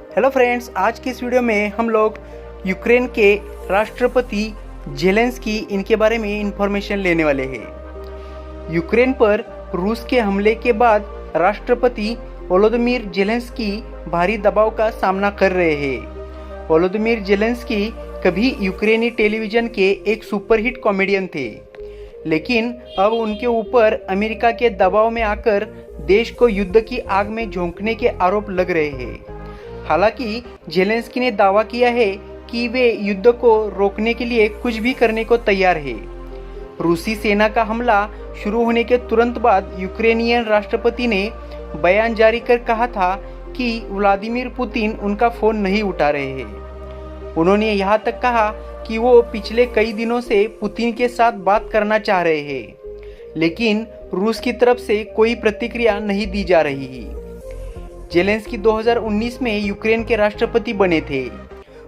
Hello friends, आज की इस वीडियो में हम लोग यूक्रेन के राष्ट्रपति जेलेंस्की इनके बारे में इंफॉर्मेशन लेने वाले हैं। यूक्रेन पर रूस के हमले के बाद राष्ट्रपति वोलोदिमीर जेलेंस्की भारी दबाव का सामना कर रहे हैं। वोलोदिमीर जेलेंस्की कभी यूक्रेनी टेलीविजन के एक सुपरहिट कॉमेडियन थे, लेकिन अब उनके ऊपर अमेरिका के दबाव में आकर देश को युद्ध की आग में झोंकने के आरोप लग रहे हैं। हालांकि जेलेंस्की ने दावा किया है कि वे युद्ध को रोकने के लिए कुछ भी करने को तैयार है। रूसी सेना का हमला शुरू होने के तुरंत बाद यूक्रेनियन राष्ट्रपति ने बयान जारी कर कहा था कि व्लादिमीर पुतिन उनका फोन नहीं उठा रहे हैं। उन्होंने यहाँ तक कहा कि वो पिछले कई दिनों से पुतिन के साथ बात करना चाह रहे हैं, लेकिन रूस की तरफ से कोई प्रतिक्रिया नहीं दी जा रही है। जेलेंस्की 2019 में यूक्रेन के राष्ट्रपति बने थे।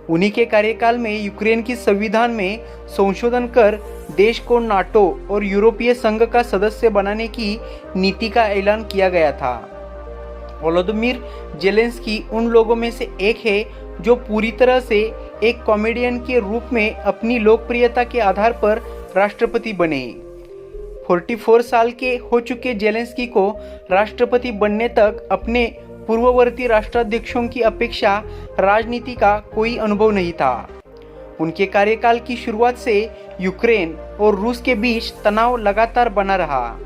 उन्हीं के कार्यकाल में यूक्रेन की संविधान में संशोधन कर देश को नाटो और यूरोपीय संघ का सदस्य बनाने की नीति का ऐलान किया गया था। वोलोदिमीर जेलेंस्की उन लोगों में से एक है जो पूरी तरह से एक कॉमेडियन के रूप में अपनी लोकप्रियता के आधार पर राष्ट्रपति बने। 44 साल के हो चुके जेलेंस्की को राष्ट्रपति बनने तक अपने पूर्ववर्ती राष्ट्राध्यक्षों की अपेक्षा राजनीति का कोई अनुभव नहीं था। उनके कार्यकाल की शुरुआत से यूक्रेन और रूस के बीच तनाव लगातार बना रहा।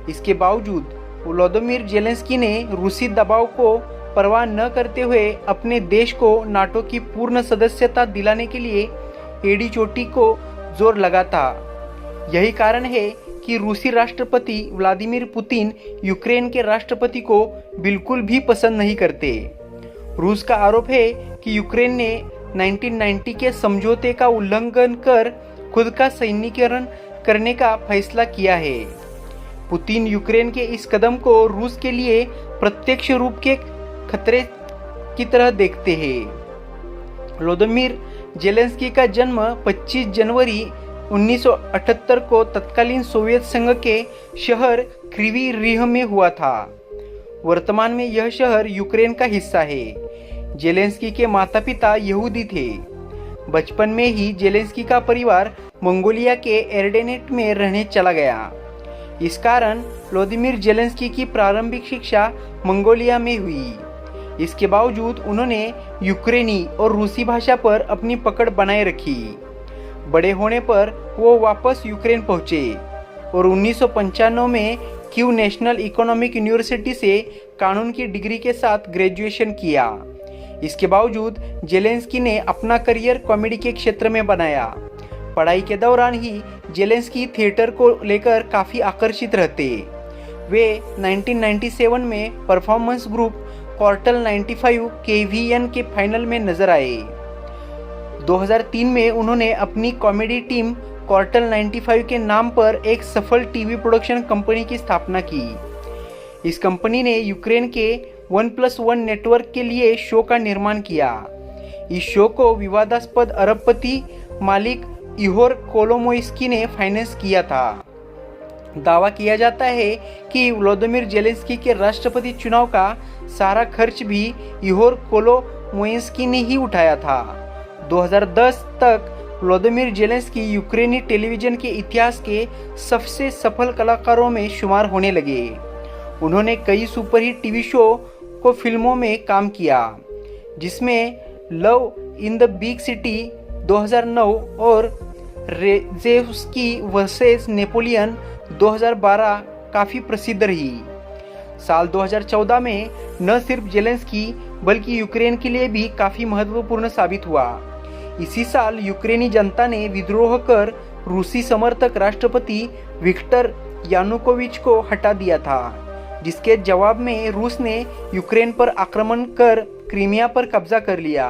इसके बावजूद वोलोदिमीर जेलेंस्की ने रूसी दबाव को परवाह न करते हुए अपने देश को नाटो की पूर्ण सदस्यता दिलाने के लिए एड़ी चोटी को जोर लगा था। यही कारण है कि रूसी राष्ट्रपति व्लादिमीर पुतिन यूक्रेन के राष्ट्रपति को बिल्कुल भी पसंद नहीं करते। रूस का आरोप है कि यूक्रेन ने 1990 के समझौते का उल्लंघन कर खुद का सैन्यीकरण करने का फैसला किया है। पुतिन यूक्रेन के इस कदम को रूस के लिए प्रत्यक्ष रूप के खतरे की तरह देखते हैं। व्लादिमीर जेलेंस्की का जन्म 25 जनवरी 1978 को तत्कालीन सोवियत संघ के शहर क्रिवी रीह में हुआ था। वर्तमान में यह शहर यूक्रेन का हिस्सा है। जेलेंस्की के माता पिता यहूदी थे। बचपन में ही जेलेंस्की का परिवार मंगोलिया के एर्डेनेट में रहने चला गया। इस कारण व्लादिमीर जेलेंस्की की प्रारंभिक शिक्षा मंगोलिया में हुई। इसके बावजूद उन्होंने यूक्रेनी और रूसी भाषा पर अपनी पकड़ बनाए रखी। बड़े होने पर वो वापस यूक्रेन पहुंचे और 1995 में कीव नेशनल इकोनॉमिक यूनिवर्सिटी से कानून की डिग्री के साथ ग्रेजुएशन किया। इसके बावजूद जेलेंस्की ने अपना करियर कॉमेडी के क्षेत्र में बनाया। पढ़ाई के दौरान ही जेलेंस्की थिएटर को लेकर काफ़ी आकर्षित रहते। वे 1997 में परफॉर्मेंस ग्रुप क्वार्टल 95 KVN के फाइनल में नजर आए। 2003 में उन्होंने अपनी कॉमेडी टीम क्वार्टल 95 के नाम पर एक सफल टीवी प्रोडक्शन कंपनी की स्थापना की। इस कंपनी ने यूक्रेन के 1+1 नेटवर्क के लिए शो का निर्माण किया। इस शो को विवादास्पद अरबपति मालिक इहोर कोलोमोइस्की ने फाइनेंस किया था। दावा किया जाता है कि व्लादिमीर जेलेंस्की के राष्ट्रपति चुनाव का सारा खर्च भी इहोर कोलोमोइस्की ने ही उठाया था। 2010 तक व्लादिमीर जेलेंस्की यूक्रेनी टेलीविजन के इतिहास के सबसे सफल कलाकारों में शुमार होने लगे। उन्होंने कई सुपरहिट टीवी शो को फिल्मों में काम किया, जिसमें love in the big city 2009 और रेजेव्स्की वर्सेस नेपोलियन 2012 काफ़ी प्रसिद्ध रही। साल 2014 में न सिर्फ जेलेंस्की बल्कि यूक्रेन के लिए भी काफ़ी महत्वपूर्ण साबित हुआ। इसी साल यूक्रेनी जनता ने विद्रोह कर रूसी समर्थक राष्ट्रपति विक्टर यानुकोविच को हटा दिया था, जिसके जवाब में रूस ने यूक्रेन पर आक्रमण कर क्रीमिया पर कब्जा कर लिया।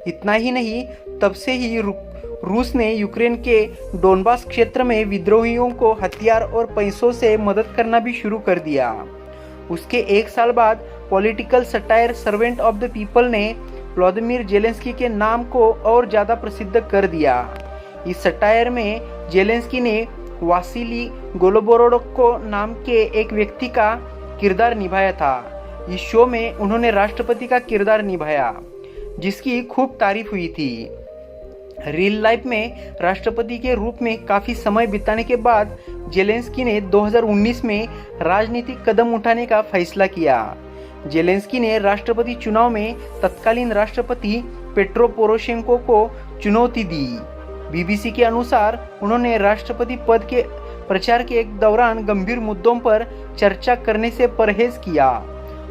इतना ही नहीं, तब से ही रूस ने यूक्रेन के डोनबास क्षेत्र में विद्रोहियों को हथियार और पैसों से मदद करना भी शुरू कर दिया। उसके एक साल बाद political satire servant of the people ने व्लादिमीर जेलेंस्की के नाम को और ज़्यादा प्रसिद्ध कर दिया। इस सटायर में जेलेंस्की ने वासिली गोलोबोरोडको नाम के एक व्यक्ति का किरदार निभाया था। इस शो में उन्होंने राष्ट्रपति का किरदार निभाया। जिसकी खूब तारीफ हुई थी। रियल लाइफ में राष्ट्रपति के रूप में काफी समय बिताने के बाद जेलेंस्की ने 2019 में राजनीतिक कदम उठाने का फैसला किया। जेलेंस्की ने राष्ट्रपति चुनाव में तत्कालीन राष्ट्रपति पेट्रो पोरोशेंको को चुनौती दी। बीबीसी के अनुसार उन्होंने राष्ट्रपति पद के प्रचार के दौरान गंभीर मुद्दों पर चर्चा करने से परहेज किया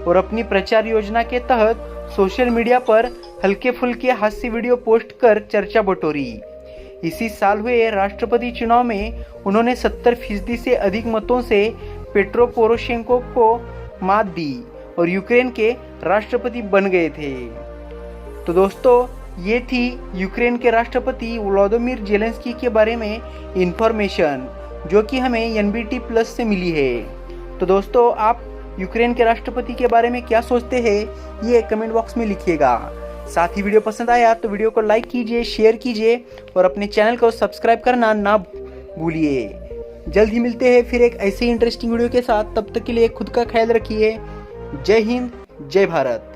और अपनी प्रचार योजना के तहत सोशल मीडिया पर हल्के फुल्के हास्य वीडियो पोस्ट कर चर्चा बटोरी। इसी साल हुए राष्ट्रपति चुनाव में उन्होंने 70% से अधिक मतों से पेट्रो पोरोशेंको को मात दी और यूक्रेन के राष्ट्रपति बन गए थे। तो दोस्तों, ये थी यूक्रेन के राष्ट्रपति व्लादिमीर जेलेंस्की के बारे में इंफॉर्मेशन जो कि हमें एनबीटी प्लस से मिली है। तो दोस्तों, आप यूक्रेन के राष्ट्रपति के बारे में क्या सोचते हैं ये कमेंट बॉक्स में लिखिएगा। साथ ही वीडियो पसंद आया तो वीडियो को लाइक कीजिए, शेयर कीजिए और अपने चैनल को सब्सक्राइब करना ना भूलिए। जल्द ही मिलते हैं फिर एक ऐसे इंटरेस्टिंग वीडियो के साथ। तब तक के लिए खुद का ख्याल रखिए। जय हिंद, जय भारत।